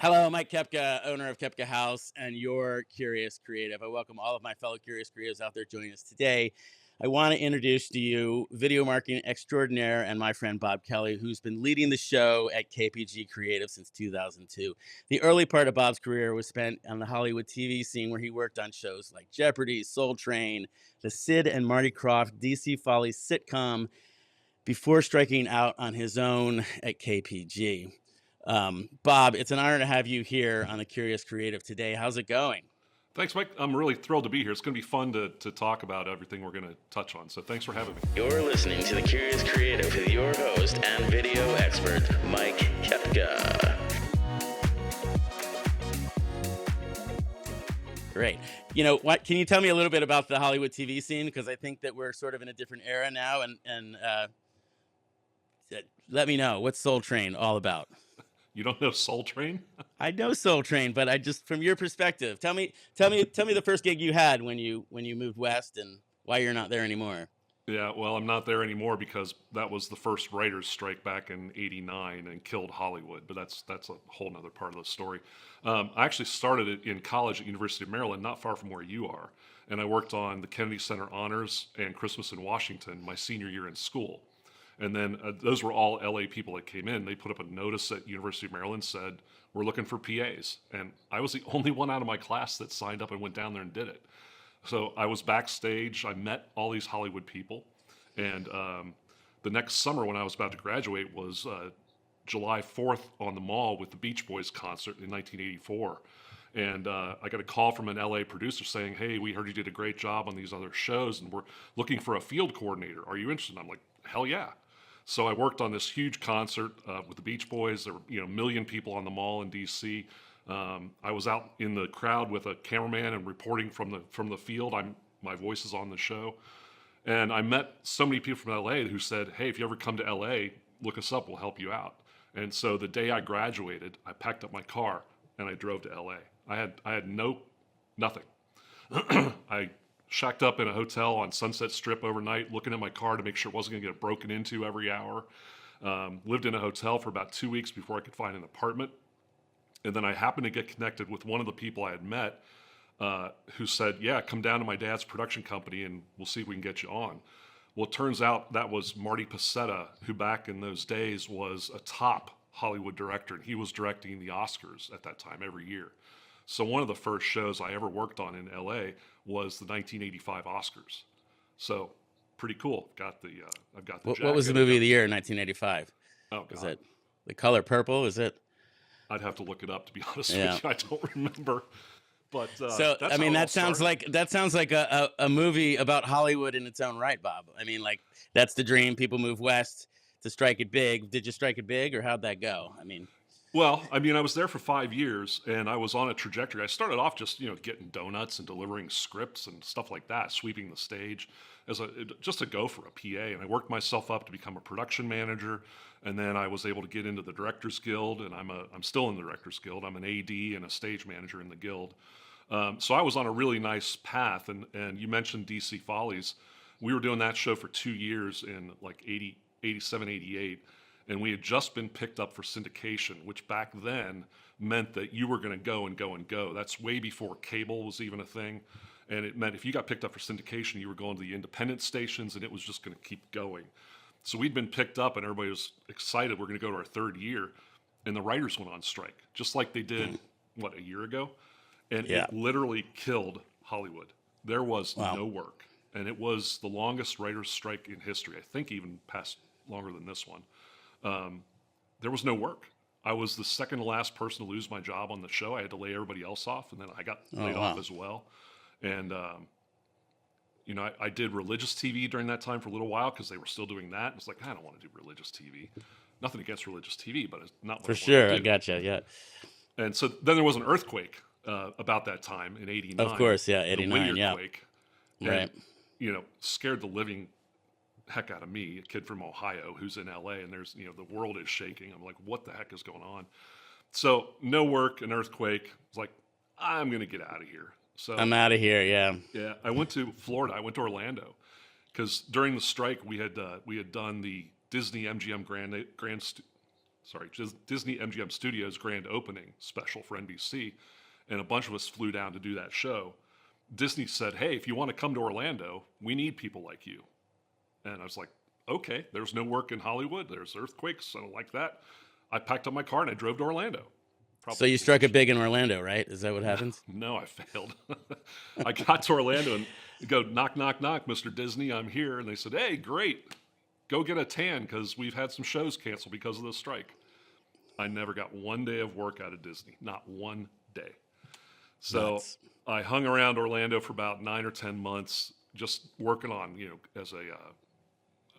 Hello, Mike Kepka, owner of Kepka House and your Curious Creative. I welcome all of my fellow Curious Creatives out there joining us today. I want to introduce to you video marketing extraordinaire and my friend Bob Kelly, who's been leading the show at KPG Creative since 2002. The early part of Bob's career was spent on the Hollywood TV scene, where he worked on shows like Jeopardy, Soul Train, the Sid and Marty Krofft DC Follies sitcom, before striking out on his own at KPG. Bob, it's an honor to have you here on the Curious Creative today. How's it going? Thanks, Mike. I'm really thrilled to be here. It's going to be fun to talk about everything we're going to touch on. So thanks for having me. You're listening to the Curious Creative with your host and video expert, Mike Kepka. Great. You know what? Can you tell me a little bit about the Hollywood TV scene? Because I think that we're sort of in a different era now, and let me know, what's Soul Train all about? You don't know Soul Train? I know Soul Train, but I just, from your perspective, tell me the first gig you had when you moved west, and why you're not there anymore. Yeah, well, I'm not there anymore because that was the first writers' strike back in '89 and killed Hollywood. But that's a whole nother part of the story. I actually started it in college at University of Maryland, not far from where you are, and I worked on the Kennedy Center Honors and Christmas in Washington my senior year in school. And then those were all LA people that came in. They put up a notice at University of Maryland, said, we're looking for PAs. And I was the only one out of my class that signed up and went down there and did it. So I was backstage. I met all these Hollywood people. And the next summer when I was about to graduate was July 4th on the Mall with the Beach Boys concert in 1984. And I got a call from an LA producer saying, hey, we heard you did a great job on these other shows, and we're looking for a field coordinator. Are you interested? And I'm like, hell yeah. So I worked on this huge concert with the Beach Boys. There were, a million people on the Mall in DC. I was out in the crowd with a cameraman and reporting from the field. My voice is on the show. And I met so many people from LA who said, hey, if you ever come to LA, look us up, we'll help you out. And so the day I graduated, I packed up my car and I drove to LA. I had nothing. I shacked up in a hotel on Sunset Strip overnight, looking at my car to make sure it wasn't going to get broken into every hour. Lived in a hotel for about 2 weeks before I could find an apartment. And then I happened to get connected with one of the people I had met who said, yeah, come down to my dad's production company and we'll see if we can get you on. Well, it turns out that was Marty Pasetta, who back in those days was a top Hollywood director, and he was directing the Oscars at that time every year. So one of the first shows I ever worked on in LA was the 1985 Oscars. So pretty cool. I've got the. What was the movie of the year in 1985? Oh, God. Was it The Color Purple? Is it? I'd have to look it up, to be honest with you. I don't remember. But so that's I mean, how it that sounds like a movie about Hollywood in its own right, Bob. I mean, like, that's the dream. People move west to strike it big. Did you strike it big, or how'd that go? I mean. Well, I mean, I was there for 5 years, and I was on a trajectory. I started off just, getting donuts and delivering scripts and stuff like that, sweeping the stage just to go for a PA. And I worked myself up to become a production manager, and then I was able to get into the Directors Guild, and I'm still in the Directors Guild. I'm an AD and a stage manager in the guild. So I was on a really nice path. And you mentioned DC Follies. We were doing that show for 2 years in like 87, 88. And we had just been picked up for syndication, which back then meant that you were going to go and go and go. That's way before cable was even a thing. And it meant if you got picked up for syndication, you were going to the independent stations, and it was just going to keep going. So we'd been picked up, and everybody was excited. We're going to go to our third year. And the writers went on strike, just like they did, a year ago? And It literally killed Hollywood. There was no work. And it was the longest writers' strike in history. I think even past longer than this one. There was no work. I was the second to last person to lose my job on the show. I had to lay everybody else off, and then I got laid off as well. And, I did religious TV during that time for a little while because they were still doing that. It's like, I don't want to do religious TV. Nothing against religious TV, but it's not what For I sure, want to I do. gotcha, yeah. And so then there was an earthquake about that time in '89. Of course, yeah, the 89, Whittier yeah. quake. Right. And, scared the living heck out of me, a kid from Ohio who's in LA, and there's, the world is shaking. I'm like, what the heck is going on? So no work, an earthquake. It's like, I'm going to get out of here. So I'm out of here, yeah. yeah, I went to Florida. I went to Orlando because during the strike we had done the Disney MGM Grand Disney MGM Studios grand opening special for NBC, and a bunch of us flew down to do that show. Disney said, "Hey, if you want to come to Orlando, we need people like you." And I was like, "Okay, there's no work in Hollywood. There's earthquakes. I don't like that." I packed up my car and I drove to Orlando. So you struck it big in Orlando, right? Is that what happens? No, I failed. I got to Orlando and go, "Knock, knock, knock, Mr. Disney, I'm here." And they said, "Hey, great. Go get a tan because we've had some shows canceled because of the strike." I never got one day of work out of Disney. Not one day. So Nuts. I hung around Orlando for about 9 or 10 months, just working on, as a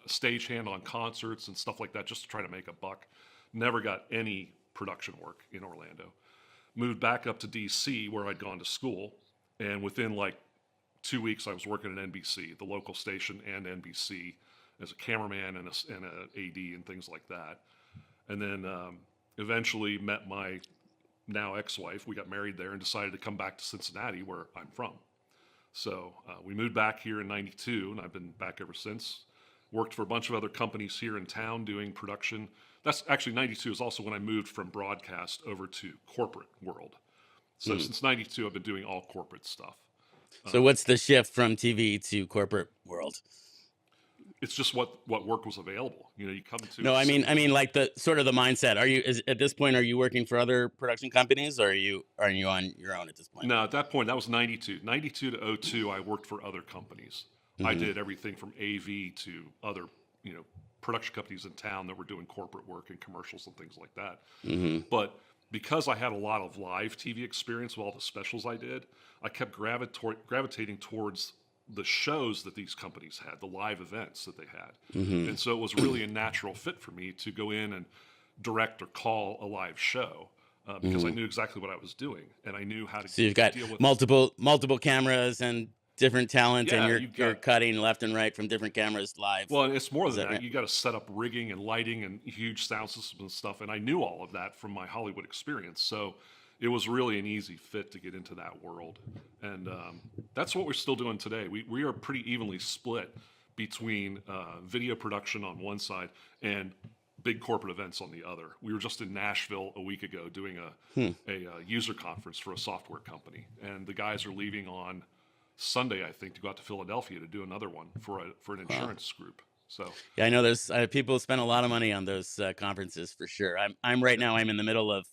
stagehand on concerts and stuff like that, just to try to make a buck. Never got any production work in Orlando. Moved back up to DC where I'd gone to school, and within like 2 weeks I was working at NBC, the local station, and NBC as a cameraman and a AD and things like that. And then eventually met my now ex-wife. We got married there and decided to come back to Cincinnati, where I'm from. So we moved back here in '92, and I've been back ever since. Worked for a bunch of other companies here in town doing production. That's actually '92 is also when I moved from broadcast over to corporate world. So since '92, I've been doing all corporate stuff. So what's the shift from TV to corporate world? It's just what work was available. You come to. No, I mean, like the sort of the mindset. At this point, are you working for other production companies, or are you on your own at this point? No, at that point, that was '92. '92 to '02, I worked for other companies. I did everything from AV to other, production companies in town that were doing corporate work and commercials and things like that. But because I had a lot of live TV experience with all the specials I did, I kept gravitating towards the shows that these companies had, the live events that they had. And so it was really a natural fit for me to go in and direct or call a live show because I knew exactly what I was doing and I knew how to So you've got deal with multiple cameras and different talent, Yeah, and you're cutting left and right from different cameras live. Well, and it's more Is than that that. right? You got to set up rigging and lighting and huge sound systems and stuff. And I knew all of that from my Hollywood experience. So it was really an easy fit to get into that world. And that's what we're still doing today. We are pretty evenly split between video production on one side and big corporate events on the other. We were just in Nashville a week ago doing a user conference for a software company. And the guys are leaving on Sunday, I think, to go out to Philadelphia to do another one for an insurance group. So Yeah, I know there's people spend a lot of money on those conferences for sure. I'm right now. I'm in the middle of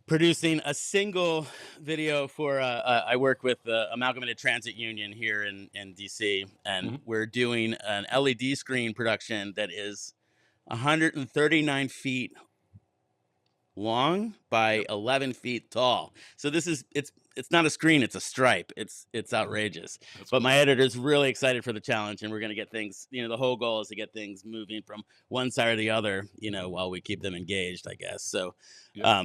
producing a single video for. I work with the Amalgamated Transit Union here in DC, and we're doing an LED screen production that is 139 feet long by 11 feet tall. So it's not a screen, it's a stripe. It's outrageous. But my editor's really excited for the challenge, and we're going to get things, the whole goal is to get things moving from one side or the other, while we keep them engaged, I guess. So yeah.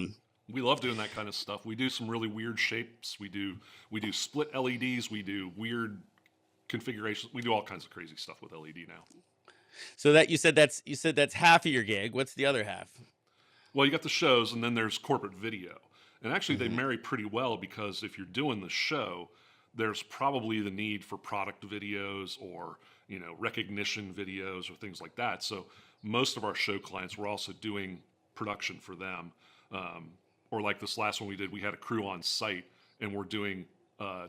We love doing that kind of stuff. We do some really weird shapes. We do split LEDs. We do weird configurations. We do all kinds of crazy stuff with LED now. So that you said that's half of your gig. What's the other half? Well, you got the shows, and then there's corporate video. And actually, they marry pretty well because if you're doing the show, there's probably the need for product videos or recognition videos or things like that. So most of our show clients, we're also doing production for them. Or like this last one we did, we had a crew on site, and we're doing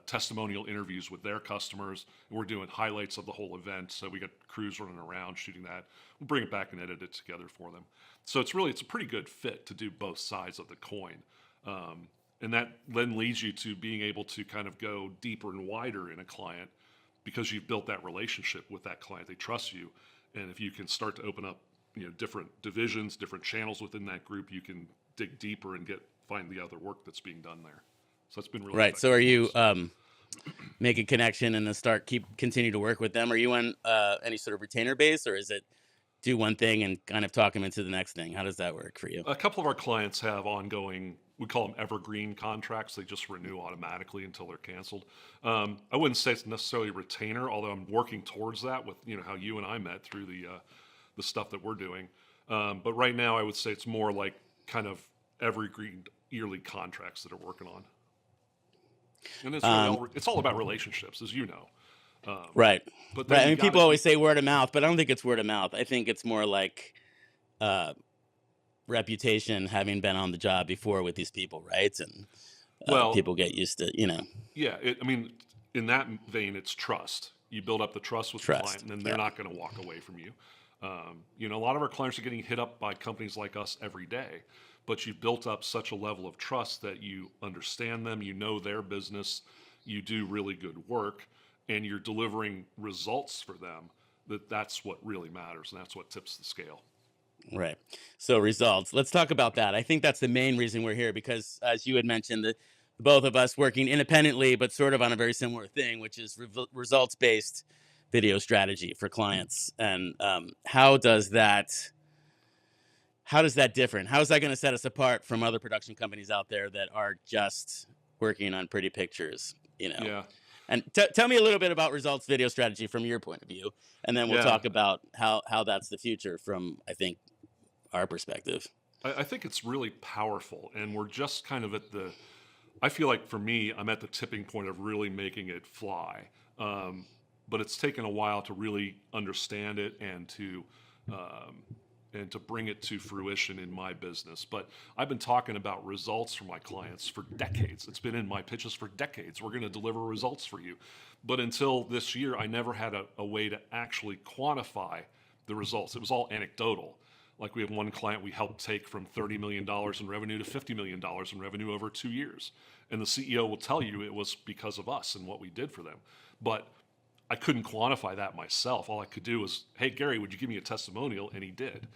testimonial interviews with their customers. And we're doing highlights of the whole event. So we got crews running around shooting that. We'll bring it back and edit it together for them. So it's a pretty good fit to do both sides of the coin. And that then leads you to being able to kind of go deeper and wider in a client because you've built that relationship with that client. They trust you. And if you can start to open up, different divisions, different channels within that group, you can dig deeper and find the other work that's being done there. So it's been really Right. So are you for us. make a connection and then continue to work with them? Are you on any sort of retainer base, or is it do one thing and kind of talk them into the next thing? How does that work for you? A couple of our clients have ongoing, we call them evergreen contracts. They just renew automatically until they're canceled. I wouldn't say it's necessarily a retainer, although I'm working towards that with how you and I met through the stuff that we're doing. But right now, I would say it's more like kind of evergreen yearly contracts that are working on. And it's it's all about relationships, as you know. Right. But Right. then I you mean, people gotta always say word of mouth, but I don't think it's word of mouth. I think it's more like reputation having been on the job before with these people, right? And Well, people get used to, yeah, I mean, in that vein, it's trust. You build up the trust with the client, trust. and then they're Yeah. not going to walk away from you. A lot of our clients are getting hit up by companies like us every day, but you've built up such a level of trust that you understand them, you know their business, you do really good work, and you're delivering results for them. That's what really matters, and that's what tips the scale. Right. So results. Let's talk about that. I think that's the main reason we're here because, as you had mentioned, the both of us working independently, but sort of on a very similar thing, which is results based video strategy for clients. And how does that different? How is that going to set us apart from other production companies out there that are just working on pretty pictures? Yeah, And tell me a little bit about results video strategy from your point of view, and then we'll yeah. talk about how that's the future from, I think, our perspective. I think it's really powerful, and we're just kind of at the. I feel like for me, I'm at the tipping point of really making it fly. Um, but it's taken a while to really understand it um, and to bring it to fruition in my business. But I've been talking about results for my clients for decades. It's been in my pitches for decades. We're going to deliver results for you. But until this year, I never had a way to actually quantify the results. It was all anecdotal. Like we have one client we helped take from $30 million in revenue to $50 million in revenue over 2 years. And the CEO will tell you it was because of us and what we did for them. But I couldn't quantify that myself. All I could do was, hey, Gary, would you give me a testimonial? And he did.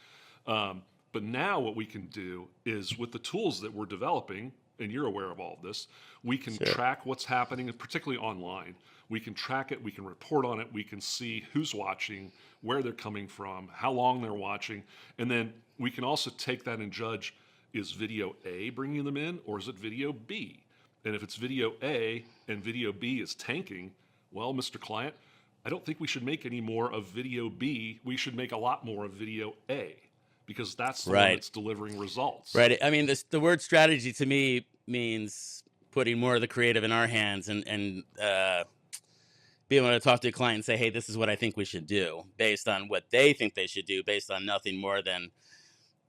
But now what we can do is with the tools that we're developing, and you're aware of all of this, we can Sure. track what's happening, and particularly online. We can track it, we can report on it, we can see who's watching, where they're coming from, how long they're watching, and then we can also take that and judge, is video A bringing them in or is it video B? And if it's video A and video B is tanking, well, Mr. Client, I don't think we should make any more of video B. We should make a lot more of video A because that's the one Right. that's delivering results. Right. I mean, the word strategy to me means putting more of the creative in our hands and being able to talk to a client and say, hey, this is what I think we should do based on what they think they should do, based on nothing more than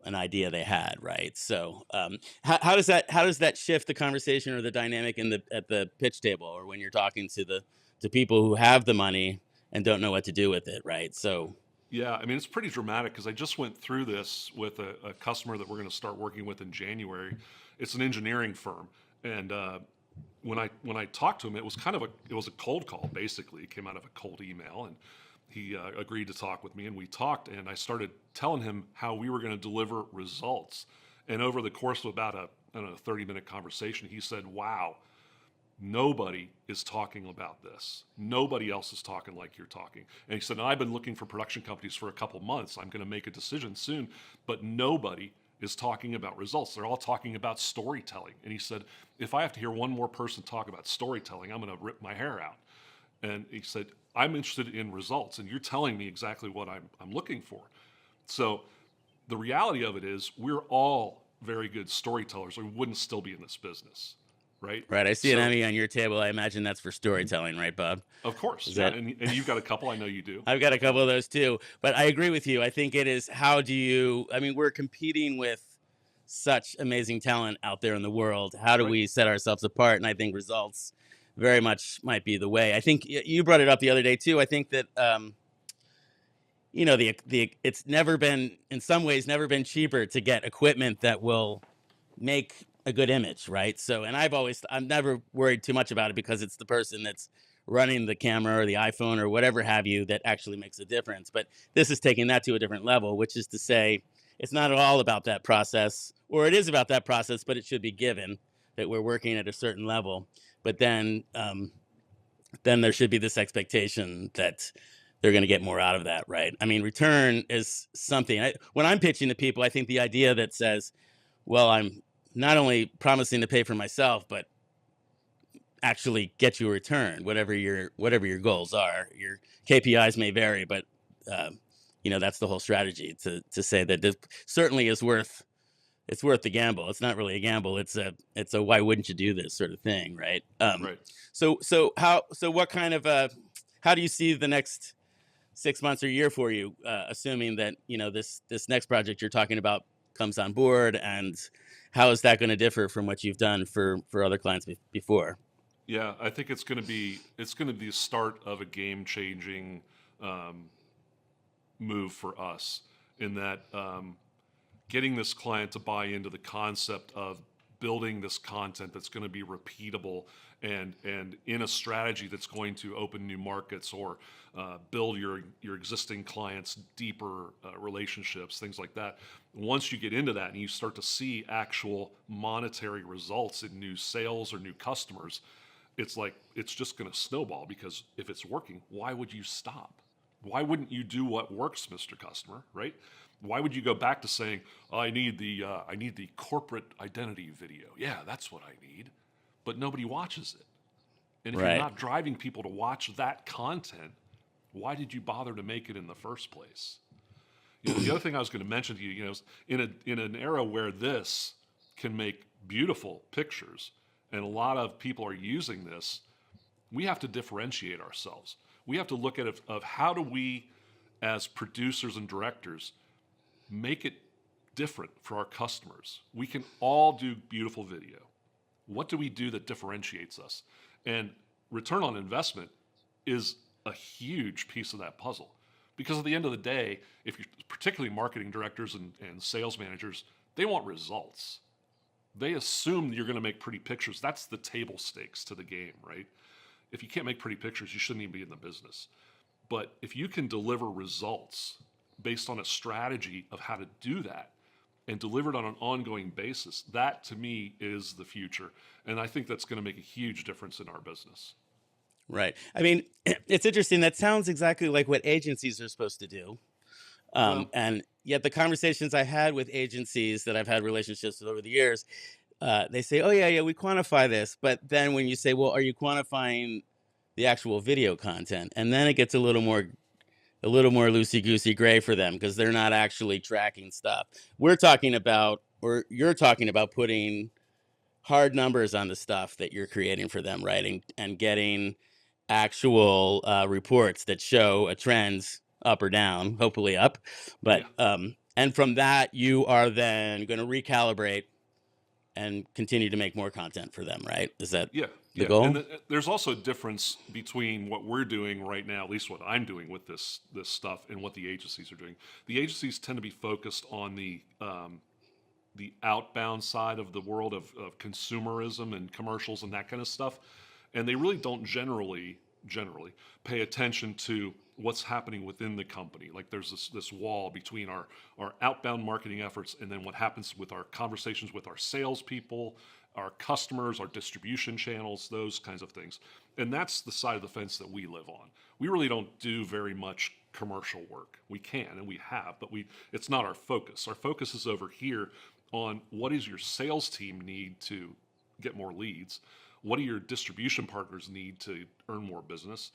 an idea they had. Right. So how does that shift the conversation or the dynamic at the pitch table, or when you're talking to people who have the money and don't know what to do with it? Right. So Yeah, I mean, it's pretty dramatic because I just went through this with a customer that we're going to start working with in January. It's an engineering firm, and when I talked to him, it was a cold call basically. It came out of a cold email, and he agreed to talk with me, and we talked, and I started telling him how we were going to deliver results. And over the course of about a I don't know 30-minute conversation, he said, "Wow, nobody is talking about this. Nobody else is talking like you're talking." And he said, I've been looking for production companies for a couple months. I'm going to make a decision soon, but nobody is talking about results. They're all talking about storytelling. And he said, if I have to hear one more person talk about storytelling, I'm going to rip my hair out. And he said, I'm interested in results, and you're telling me exactly what I'm looking for. So the reality of it is we're all very good storytellers, or we wouldn't still be in this business. Right. right. I see an So Emmy on your table. I imagine that's for storytelling, right, Bob? of course, Is yeah, that and you've got a couple. I know you do. I've got a couple of those too. But I agree with you. I think it is, how do you, I mean, we're competing with such amazing talent out there in the world. How do Right. we set ourselves apart? And I think results very much might be the way. I think you brought it up the other day too. I think that the it's never been, in some ways, never been cheaper to get equipment that will make a good image, right? So, and I'm never worried too much about it because it's the person that's running the camera or the iPhone or whatever have you that actually makes a difference. But this is taking that to a different level, which is to say, it's not at all about that process, or it is about that process, but it should be given that we're working at a certain level. But then there should be this expectation that they're going to get more out of that, right? I mean, return is something. When I'm pitching to people, I think the idea that says, well, I'm not only promising to pay for myself, but actually get you a return, whatever your goals are. Your KPIs may vary, but that's the whole strategy to say that this certainly is worth the gamble. It's not really a gamble. It's a why wouldn't you do this sort of thing, right? Right. So what kind of how do you see the next 6 months or year for you, assuming that this next project you're talking about comes on board, and how is that going to differ from what you've done for other clients before? Yeah, I think it's going to be the start of a game-changing um, move for us in that getting this client to buy into the concept of building this content that's going to be repeatable and in a strategy that's going to open new markets or build your existing clients deeper relationships, things like that. Once you get into that and you start to see actual monetary results in new sales or new customers, it's like it's just going to snowball, because if it's working, why would you stop? Why wouldn't you do what works, Mr. Customer, right? Why would you go back to saying, oh, I need the corporate identity video. Yeah, that's what I need. But nobody watches it. And if you're Right. not driving people to watch that content, why did you bother to make it in the first place? The other thing I was going to mention to you, is in an era where this can make beautiful pictures, and a lot of people are using this, we have to differentiate ourselves. We have to look at it of how do we, as producers and directors, make it different for our customers. We can all do beautiful video. What do we do that differentiates us? And return on investment is a huge piece of that puzzle. Because at the end of the day, if you're particularly marketing directors and sales managers, they want results. They assume you're going to make pretty pictures. That's the table stakes to the game, right? If you can't make pretty pictures, you shouldn't even be in the business. But if you can deliver results based on a strategy of how to do that and deliver it on an ongoing basis, that to me is the future. And I think that's going to make a huge difference in our business. Right. I mean, it's interesting. That sounds exactly like what agencies are supposed to do. Well, And yet the conversations I had with agencies that I've had relationships with over the years, they say, "Oh yeah, we quantify this." But then when you say, "Well, are you quantifying the actual video content?" And then it gets a little more loosey goosey gray for them, because they're not actually tracking stuff. We're talking about, or you're talking about, putting hard numbers on the stuff that you're creating for them, right? And getting actual reports that show a trends up or down, hopefully up. But yeah. and from that, you are then going to recalibrate and continue to make more content for them, right? Is that Yeah, the yeah, and goal? there's also a difference between what we're doing right now, at least what I'm doing with this stuff, and what the agencies are doing. The agencies tend to be focused on the outbound side of the world of consumerism and commercials and that kind of stuff, and they really don't generally pay attention to what's happening within the company. Like there's this wall between our outbound marketing efforts and then what happens with our conversations with our salespeople, our customers, our distribution channels, those kinds of things. And that's the side of the fence that we live on. We really don't do very much commercial work. We can and we have, but it's not our focus. Our focus is over here on what does your sales team need to get more leads? What do your distribution partners need to earn more business?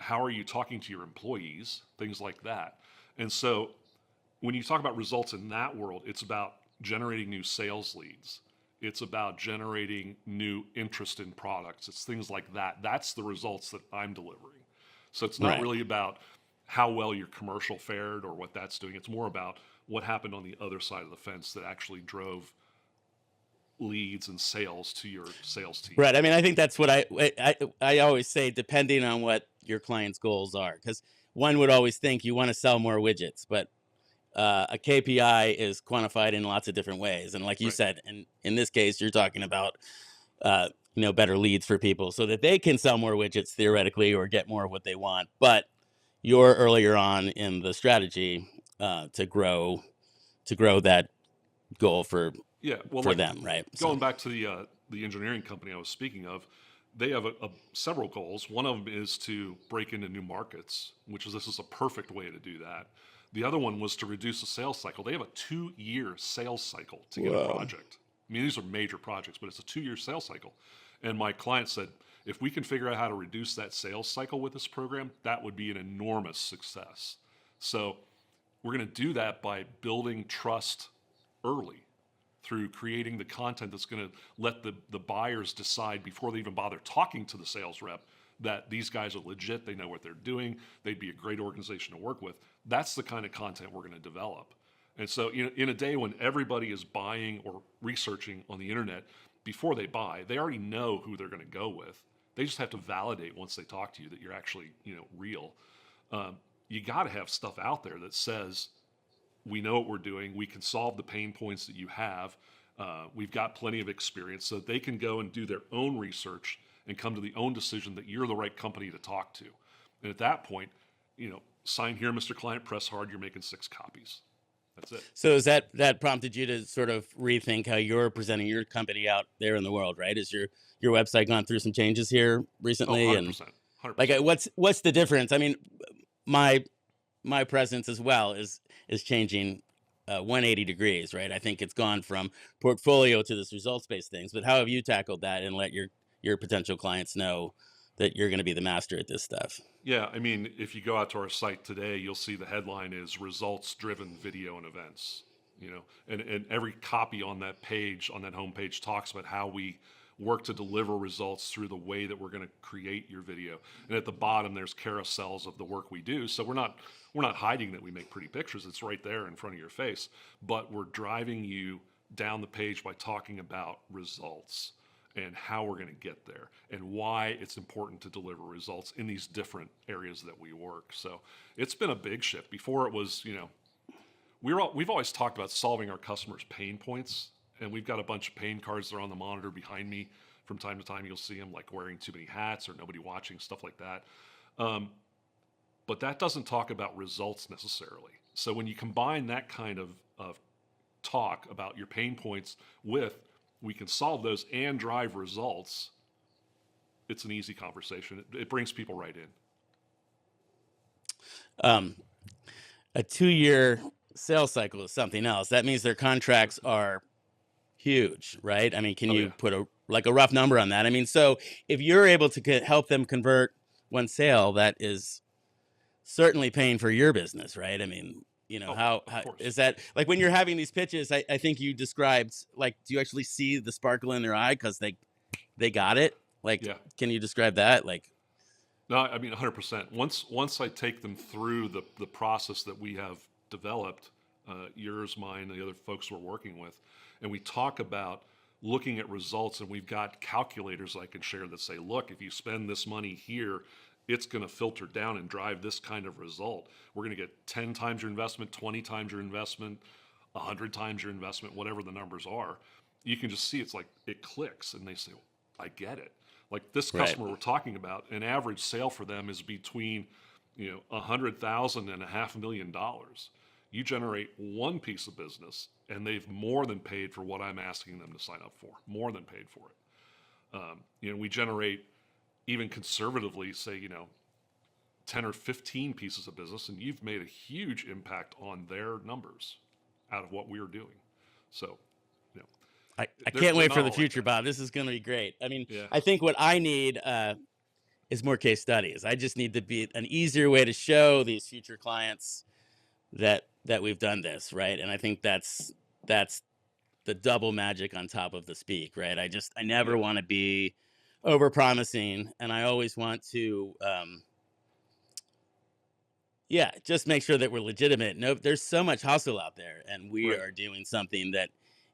How are you talking to your employees? Things like that. And so when you talk about results in that world, it's about generating new sales leads. It's about generating new interest in products. It's things like that. That's the results that I'm delivering. So it's not Right. really about how well your commercial fared or what that's doing. It's more about what happened on the other side of the fence that actually drove leads and sales to your sales team. Right. I mean, I think that's what I always say, depending on what your client's goals are, because one would always think you want to sell more widgets, but a KPI is quantified in lots of different ways. And like you Right. said, in this case, you're talking about better leads for people so that they can sell more widgets theoretically or get more of what they want. But you're earlier on in the strategy to grow that goal Yeah. Well, for like them, right? So going back to the engineering company I was speaking of, they have several goals. One of them is to break into new markets, this is a perfect way to do that. The other one was to reduce the sales cycle. They have a 2-year sales cycle to get a whoa. project. I mean, these are major projects, but it's a 2-year sales cycle. And my client said, if we can figure out how to reduce that sales cycle with this program, that would be an enormous success. So we're going to do that by building trust early through creating the content that's going to let the buyers decide before they even bother talking to the sales rep that these guys are legit, they know what they're doing, they'd be a great organization to work with. That's the kind of content we're going to develop. And so, in a day when everybody is buying or researching on the internet before they buy, they already know who they're going to go with. They just have to validate once they talk to you that you're actually, real. You got to have stuff out there that says, we know what we're doing. We can solve the pain points that you have. We've got plenty of experience, so that they can go and do their own research and come to the own decision that you're the right company to talk to. And at that point, sign here, Mr. Client, press hard. You're making 6 copies. That's it. So is that prompted you to sort of rethink how you're presenting your company out there in the world, right? Is your website gone through some changes here recently? 100%. 100%. Like, what's the difference? I mean, my presence as well is changing 180 degrees, right? I think it's gone from portfolio to this results-based things. But how have you tackled that and let your potential clients know that you're going to be the master at this stuff? Yeah, I mean, if you go out to our site today, you'll see the headline is results-driven video and events. And every copy on that page, on that homepage, talks about how we work to deliver results through the way that we're going to create your video. And at the bottom, there's carousels of the work we do. So we're not hiding that we make pretty pictures. It's right there in front of your face. But we're driving you down the page by talking about results and how we're going to get there and why it's important to deliver results in these different areas that we work. So it's been a big shift. Before it was, we've always talked about solving our customers' pain points, and we've got a bunch of pain cards that are on the monitor behind me. From time to time, you'll see them, like wearing too many hats or nobody watching, stuff like that. But that doesn't talk about results necessarily. So when you combine that kind of talk about your pain points with, we can solve those and drive results, it's an easy conversation. It brings people right in. A 2-year sales cycle is something else. That means their contracts are huge, right? I mean, can you put a rough number on that? I mean, so if you're able to help them convert one sale, that is certainly paying for your business, right? I mean, how is that, like, when you're having these pitches, I think you described, like, do you actually see the sparkle in their eye because they got it? Like, Can you describe that? Like, no, I mean, 100%. Once I take them through the process that we have developed, yours, mine, the other folks we're working with, and we talk about looking at results, and we've got calculators I can share that say, look, if you spend this money here, it's going to filter down and drive this kind of result. We're going to get 10 times your investment, 20 times your investment, 100 times your investment, whatever the numbers are. You can just see it's like it clicks, and they say, I get it. Like this customer we're talking about, an average sale for them is between $100,000 and $500,000. You generate one piece of business, and they've more than paid for what I'm asking them to sign up for. More than paid for it. We generate, even conservatively, say 10 or 15 pieces of business, and you've made a huge impact on their numbers out of what we're doing. So, I can't wait for the future, Bob. This is going to be great. I mean, I think what I need is more case studies. I just need to be an easier way to show these future clients that we've done this, right? And I think that's the double magic on top of the speak, right? I never want to be over promising, and I always want to just make sure that we're legitimate. No, there's so much hustle out there, and we are doing something that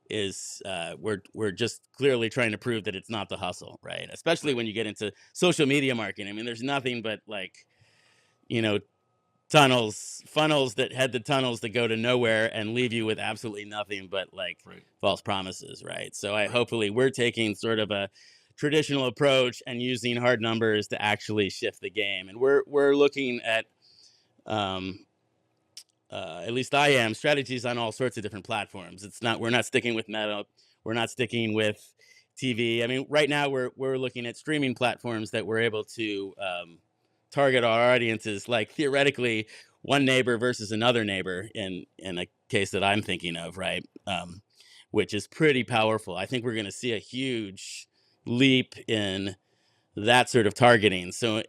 is we're just clearly trying to prove that it's not the hustle, right? Especially when you get into social media marketing. I mean, there's nothing but funnels that head to tunnels that go to nowhere and leave you with absolutely nothing but false promises, right? So hopefully we're taking sort of a traditional approach and using hard numbers to actually shift the game. And we're looking at least I am, strategies on all sorts of different platforms. We're not sticking with Meta. We're not sticking with TV. I mean, right now we're looking at streaming platforms that we're able to target our audiences, like theoretically one neighbor versus another neighbor in a case that I'm thinking of, right? Which is pretty powerful. I think we're going to see a huge leap in that sort of targeting. So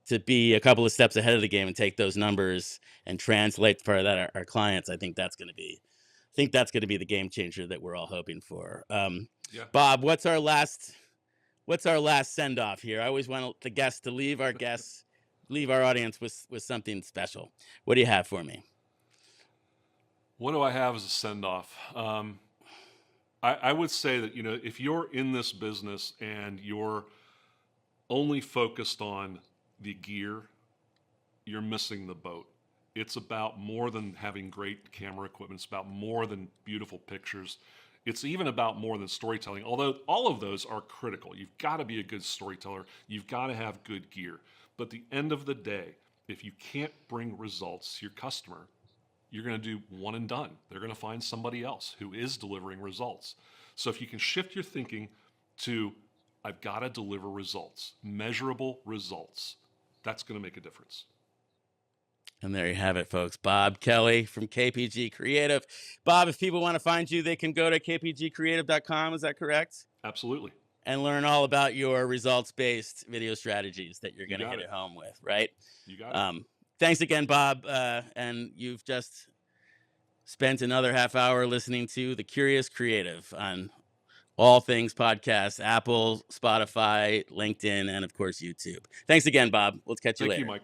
to be a couple of steps ahead of the game and take those numbers and translate for that our clients, I think that's going to be the game changer that we're all hoping for. Bob, what's our last send off here? I always want the guests to leave our audience with something special. What do you have for me? What do I have as a send off? I would say that, if you're in this business and you're only focused on the gear, you're missing the boat. It's about more than having great camera equipment. It's about more than beautiful pictures. It's even about more than storytelling, although all of those are critical. You've got to be a good storyteller. You've got to have good gear. But at the end of the day, if you can't bring results to your customer, you're going to do one and done. They're going to find somebody else who is delivering results. So if you can shift your thinking to, I've got to deliver results, measurable results, that's going to make a difference. And there you have it, folks. Bob Kelly from KPG Creative. Bob, if people want to find you, they can go to kpgcreative.com. Is that correct? Absolutely. And learn all about your results-based video strategies that you're You going to got hit it. it home with, right? You got it. Thanks again, Bob. And you've just spent another half hour listening to The Curious Creative on all things podcasts, Apple, Spotify, LinkedIn, and of course, YouTube. Thanks again, Bob. Let's catch you Thank later. you, Mike.